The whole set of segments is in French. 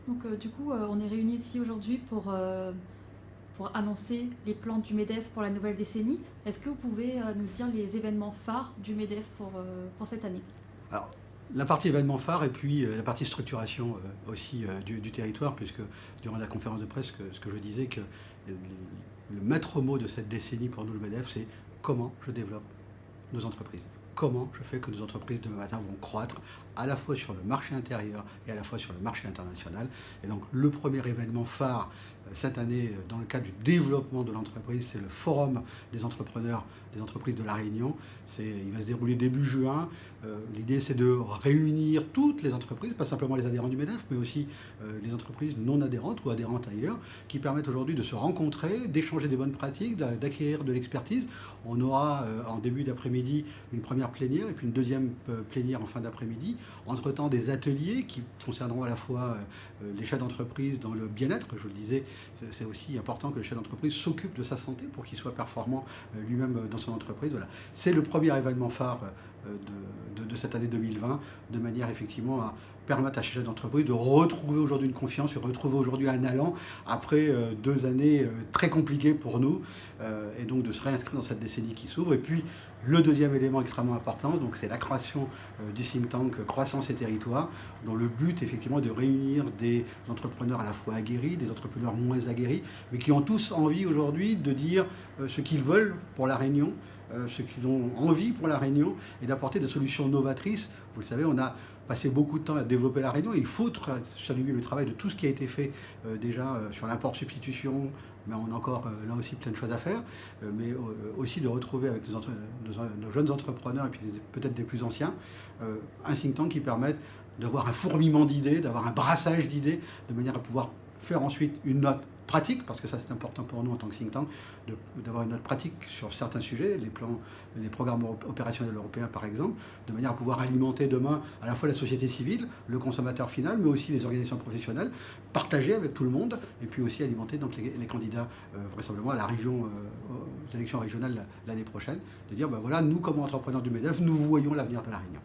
Donc on est réunis ici aujourd'hui pour annoncer les plans du MEDEF pour la nouvelle décennie. Est-ce que vous pouvez nous dire les événements phares du MEDEF pour cette année? Alors, la partie événement phare et puis la partie structuration aussi du territoire, puisque durant la conférence de presse, ce que je disais, que le maître mot de cette décennie pour nous, le MEDEF, c'est comment je développe nos entreprises. Comment je fais que nos entreprises demain matin vont croître à la fois sur le marché intérieur et à la fois sur le marché international. Et donc le premier événement phare cette année dans le cadre du développement de l'entreprise, c'est le forum des entrepreneurs des entreprises de La Réunion. Il va se dérouler début juin. L'idée, c'est de réunir toutes les entreprises, pas simplement les adhérents du MEDEF, mais aussi les entreprises non adhérentes ou adhérentes ailleurs, qui permettent aujourd'hui de se rencontrer, d'échanger des bonnes pratiques, d'acquérir de l'expertise. On aura en début d'après-midi une première plénière et puis une deuxième plénière en fin d'après-midi. Entre-temps, des ateliers qui concerneront à la fois les chefs d'entreprise dans le bien-être. Je le disais, c'est aussi important que le chef d'entreprise s'occupe de sa santé pour qu'il soit performant lui-même dans son entreprise. Voilà. C'est le premier événement phare de cette année 2020, de manière effectivement à permettre à ces chefs d'entreprise de retrouver aujourd'hui une confiance et retrouver aujourd'hui un allant après 2 années très compliquées pour nous, et donc de se réinscrire dans cette décennie qui s'ouvre. Et puis le deuxième élément extrêmement important, donc c'est la création du think tank Croissance et Territoire, dont le but effectivement est de réunir des entrepreneurs à la fois aguerris, des entrepreneurs moins aguerris, mais qui ont tous envie aujourd'hui de dire ce qu'ils veulent pour La Réunion, ce qu'ils ont envie pour La Réunion, et d'apporter des solutions novatrices. Vous le savez, on a passé beaucoup de temps à développer La Réunion, et il faut saluer le travail de tout ce qui a été fait déjà sur l'import-substitution, mais on a encore là aussi plein de choses à faire, mais aussi de retrouver avec nos jeunes entrepreneurs et puis peut-être des plus anciens, un think tank qui permette d'avoir un fourmillement d'idées, d'avoir un brassage d'idées, de manière à pouvoir faire ensuite une note pratique, parce que ça c'est important pour nous en tant que think tank, d'avoir une note pratique sur certains sujets, les programmes opérationnels européens par exemple, de manière à pouvoir alimenter demain à la fois la société civile, le consommateur final, mais aussi les organisations professionnelles, partager avec tout le monde, et puis aussi alimenter donc les candidats vraisemblablement à la région, aux élections régionales l'année prochaine, de dire ben voilà, nous comme entrepreneurs du MEDEF, nous voyons l'avenir de La Réunion.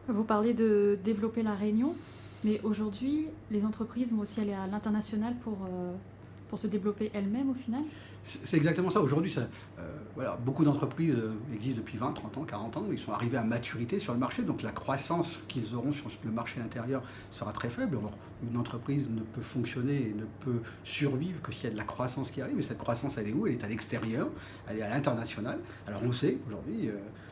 Vous parlez de développer la Réunion, mais aujourd'hui, les entreprises vont aussi aller à l'international pour se développer elles-mêmes au final. C'est exactement ça. Aujourd'hui, voilà, beaucoup d'entreprises existent depuis 20, 30 ans, 40 ans. Ils sont arrivés à maturité sur le marché. Donc la croissance qu'ils auront sur le marché intérieur sera très faible. Alors, une entreprise ne peut fonctionner et ne peut survivre que s'il y a de la croissance qui arrive. Et cette croissance, elle est où? Elle est à l'extérieur, elle est à l'international. Alors on sait aujourd'hui,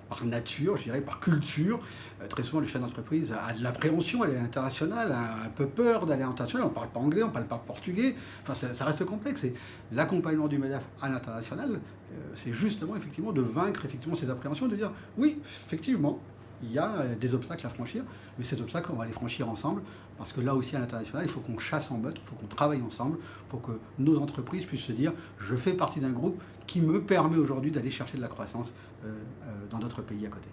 par nature, je dirais, par culture, très souvent le chef d'entreprise a de l'appréhension, elle est internationale, a un peu peur d'aller à l'international. On ne parle pas anglais, on ne parle pas portugais. Enfin, ça reste complexe. Et l'accompagnement du MEDEF à l'international, c'est justement effectivement de vaincre effectivement ces appréhensions, de dire oui, effectivement, il y a des obstacles à franchir, mais ces obstacles, on va les franchir ensemble, parce que là aussi à l'international, il faut qu'on chasse en meute, il faut qu'on travaille ensemble pour que nos entreprises puissent se dire je fais partie d'un groupe qui me permet aujourd'hui d'aller chercher de la croissance dans d'autres pays à côté.